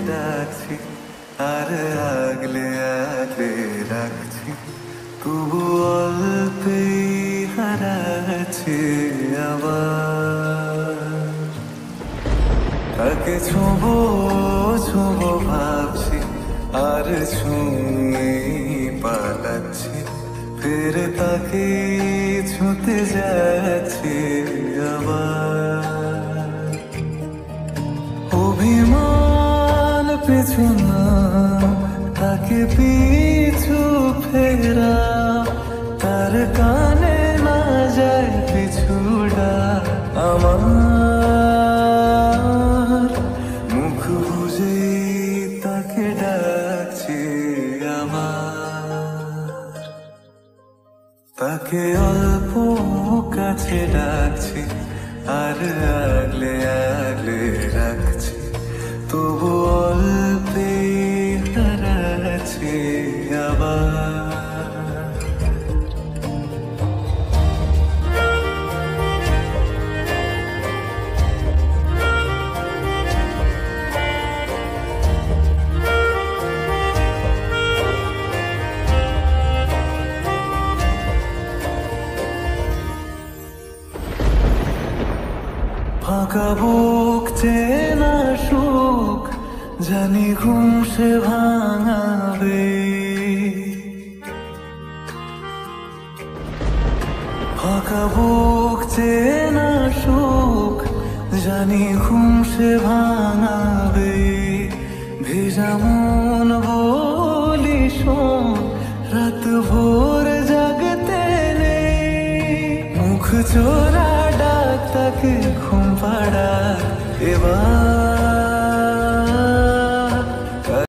ডাকছি আর আগলে আগলে রাখছি, তবু অল্পেই হারাচ্ছি আবার। তাকে ছোঁবো ছোঁবো ভাবছি আর ছুঁয়ে পালাচ্ছি, ফের তাকে ছুঁতে যাচ্ছি আবার। অভিমান পিছু না, তাকে পিছু ফেরা, তার কানে না যায় পিছুড়া। আমার মুখ বুঝে তাকে ডাকছি আমার, তাকে অল্প কাছে ডাকছি আর আগলে আগলে রাখছি, তবু অল্পে হারাচ্ছি আবার। ফাঁকা বুক চেনা সুখ জানি ঘুম সে ভাঙাবে, ফাঁকা বুক চেনা সুখ জানি ঘুম সে ভাঙাবে। ভেজা মন বলি শোন, রাত ভোর জাগতে নেই, মুখ চোরা ডাক তাকে ঘুম পাড়া এবার।